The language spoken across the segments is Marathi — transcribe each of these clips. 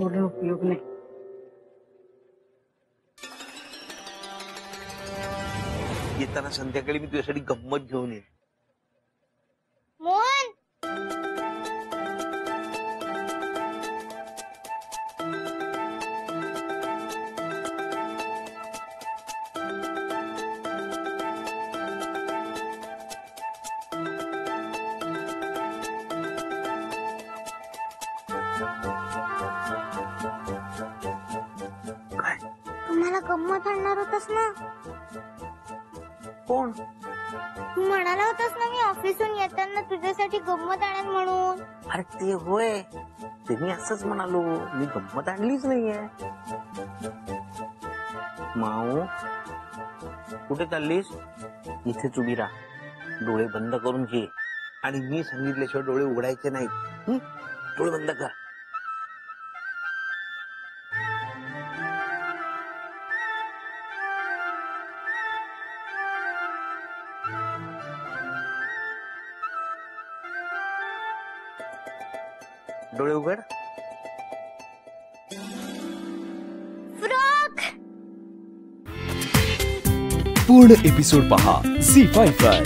बोलून उपयोग नाही. येताना संध्याकाळी मी तुझ्यासाठी गंमत घेऊन येईन. मोहन, काय? तुम्हाला गंमत आणणार होतास ना? कोण? तू म्हणाला होतास ना मी ऑफिसून येताना तुझ्यासाठी गंमत आणेन म्हणून. अरे ते होय, ते मी असंच म्हणालो, मी गंमत आणलीच नाहीये. माऊ कुठे चाललीस? इथेच उभी राहा, डोळे बंद करून घे आणि मी सांगितल्याशिवाय डोळे उघडायचे नाहीत. डोळे बंद कर. डोळे उघड. फ्रॉक. पूर्ण एपिसोड पहा झी5 वर.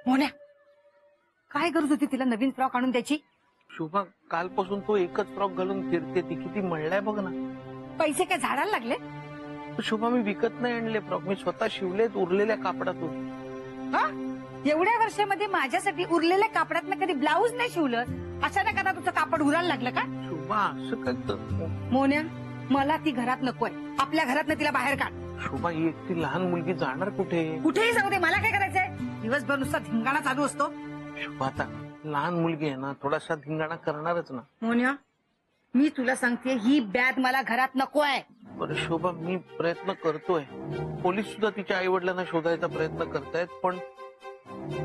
मोन्या, काय गरज होती तिला नवीन फ्रॉक आणून द्यायची? शुभा, कालपासून तो एकच फ्रॉक घालून फिरते, ती किती मळलाय बघ ना. पैसे काय झाडाला लागले? शुभा, मी विकत नाही आणले फ्रॉक, मी स्वतः शिवलेत उरलेल्या कापडातून. हा? एवढ्या वर्षामध्ये माझ्यासाठी उरलेल्या कापडात कधी ब्लाऊज नाही शिवलं. अचानक आता तुझं कापड उरायला लागलं का? शुभा, असं काय करतो? मोन्या, मला ती घरात नकोय. आपल्या घरात तिला बाहेर काढ. शुभा, ही एकटी लहान मुलगी जाणार कुठे? कुठेही जाऊ दे, मला काय करायचंय? दिवसभर नुसता धिंगाणा चालू असतो. शुभा, आता लहान मुलगी आहे ना, थोडासा धिंगाणा करणारच ना. मोन्या, मी तुला सांगते, ही बॅग मला घरात नकोय. बरं शोभा, मी प्रयत्न करतोय. पोलीस सुद्धा तिच्या आई वडिलांना शोधायचा प्रयत्न करतायत, पण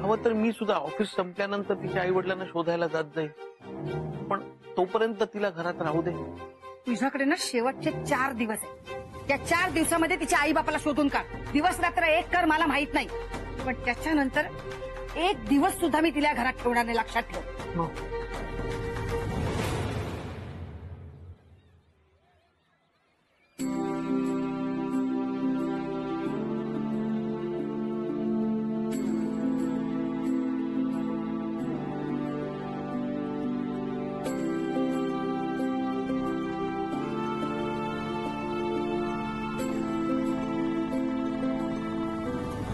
हवं तर मी सुद्धा ऑफिस संपल्यानंतर तिच्या आई वडिलांना शोधायला जात जाईल. पण तोपर्यंत तिला घरात राहू दे. तुझ्याकडे ना शेवटचे 4 दिवस आहेत. त्या 4 दिवसामध्ये तिच्या आई बापाला शोधून काढ. दिवस रात्र एक कर, मला माहित नाही, पण त्याच्यानंतर एक दिवस सुद्धा मी तिला घरात ठेवणार नाही, लक्षात ठेव.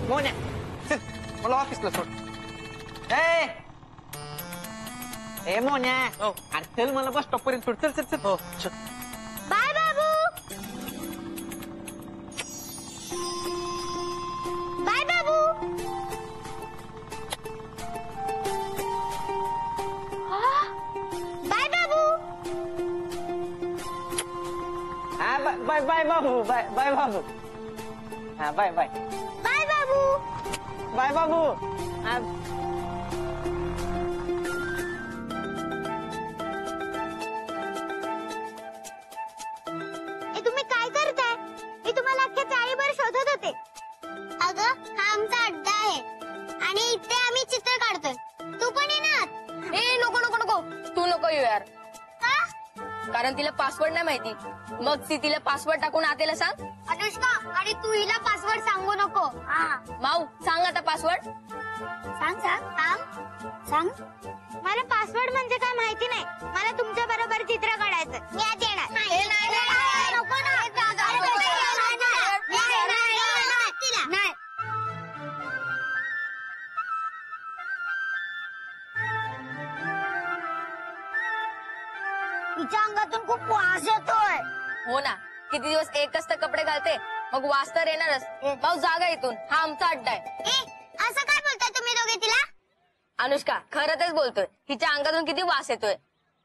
मोन्या, चल मला ऑफिसला सोड. ए मोन्या, अरे चल मला बस स्टॉप पर्यंत सोड. चल चल चल. हो चल. बाय बाबू. बाय बाबू. बाय बाबू. हा बाय बाय बाबू. बाय बाय बाबू. हा बाय बाय. बाय बाबू. बाय बाबू. हा. तुम्ही काय करताय? मी तुम्हाला अख्ख्या चाळीभर शोधत होते. अगं, हा आमचा अड्डा आहे आणि इथे आम्ही चित्र काढतोय. तू पण ये ना. ए नको नको नको, तू नको येऊ यार. का? कारण तिला पासवर्ड नाही माहिती. मग ती तिला पासवर्ड टाकून आतेला सांग. अनुष्का, आणि तू हिला पासवर्ड सांगू नको. माऊ सांग आता पासवर्ड. सांग सांग सांग. मला पासवर्ड म्हणजे काय माहिती नाही. मला तुमच्या बरोबर चित्र काढायचं. मी आज येणार. नको ना. नाही. तिच्या अंगातून खूप वास येतोय. हो ना, किती दिवस एकच तर कपडे घालते, मग वास तर येणारच. माऊ जागा इथून, हा आमचा अड्डा आहे. असं काय बोलताय तुम्ही दोघे तिला? अनुष्का खरं तेच बोलतोय, तिच्या अंगातून किती वास येतोय.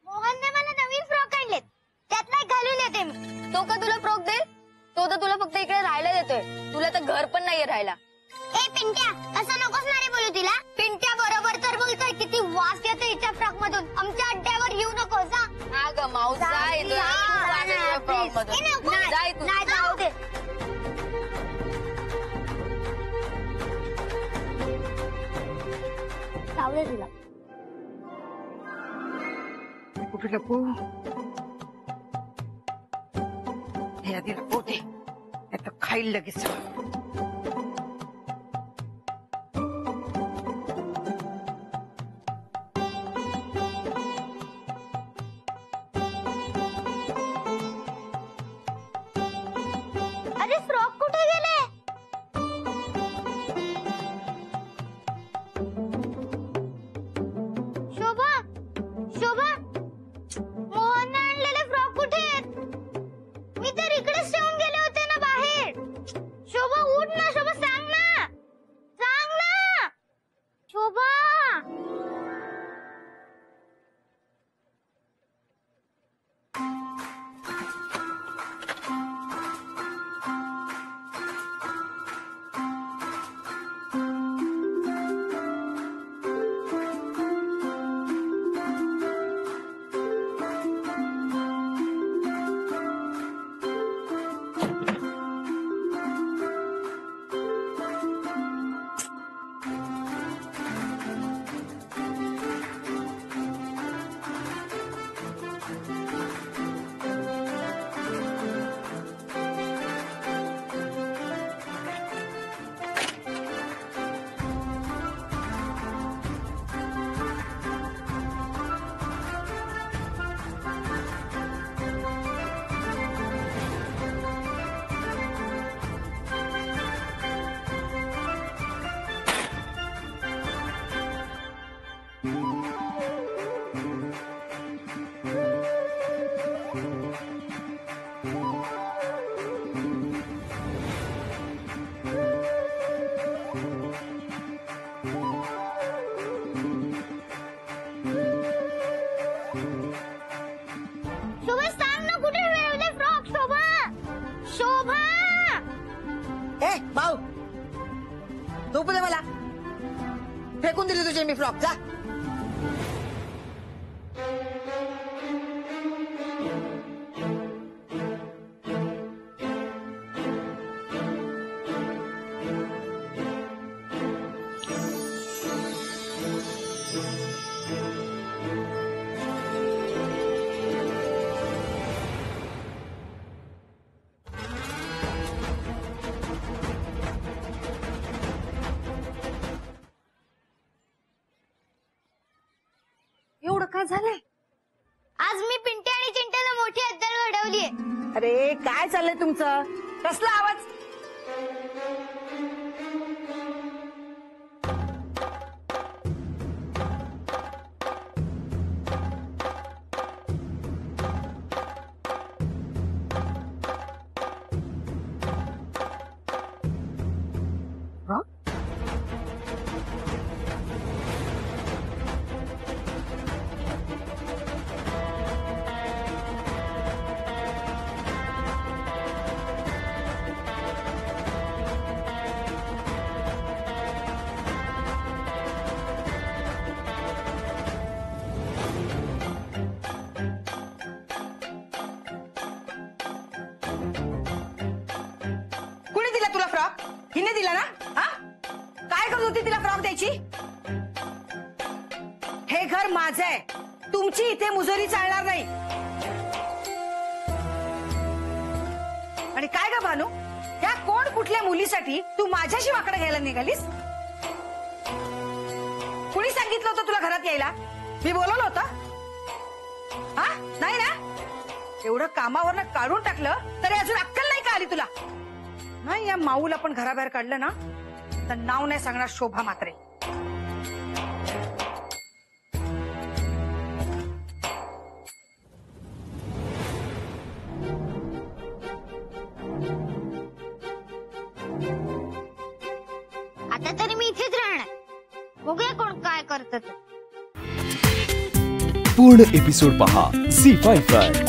मोहनने मला नवीन फ्रॉक आणलेत, त्यातला एक घालून येते मी. तो का तुला फ्रॉक दे? तो तर तुला फक्त इकडे राहायला देतोय, तुला तर घर पण नाहीये राहायला. ए पिंट्या, असं नकोस ना रे बोलू तिला. पिंट्या बरोबर तर बोलतोय, किती वास येतो हिच्या फ्रॉक मधून. आमच्या अड्ड्यावर येऊ नको. जा. हा ग माऊ, जा इथून. फ्रॉक मधून जा इथून. नाही जाऊ दे. लावले तिला. कुठे लपू? हे आधी लपवते, नाही तर खाईल लगेच. अरे फ्रॉक कुठे गेले? शोभा, शोभा, मोहनने आणलेले फ्रॉक कुठे आहेत? मी तर इकडेच ठेवून गेले होते ना बाहेर. शोभा उठ ना, शोभा सांग ना, सांग ना, शोभा. शोभा सांग ना, कुठे ठेवले फ्रॉक? शोभा, शोभा. ए भाऊ, झोपू दे मला. फेकून दिली तुझे मी फ्रॉक. जा. एवढं काय झालंय? आज मी पिंटे आणि चिंट्याला मोठी अद्दल घडवलीये. अरे काय चाललंय तुमचं? कसला आवाज? कुणी दिला तुला फ्रॉक? हिने दिला ना? हा? काय करत होती तिला फ्रॉक द्यायची? हे घर माझं आहे, तुमची इथे मुजोरी चालणार नाही. आणि काय ग भानू, या कोण कुठल्या मुलीसाठी तू माझ्याशी वाकडं घ्यायला निघालीस? कुणी सांगितलं होतं तुला घरात यायला? मी बोलवलं होतं? हा नाही ना? एवढं कामावरनं काढून टाकलं तरी अजून अक्कल नाही का आली तुला? नाही, या माऊला पण घराबाहेर काढलं ना तर नाव नाही सांगणार शोभा मात्रे. आता तरी मी इथेच राहणार. बघूया कोण काय करतं ते. पूर्ण एपिसोड पहा झी5 वर.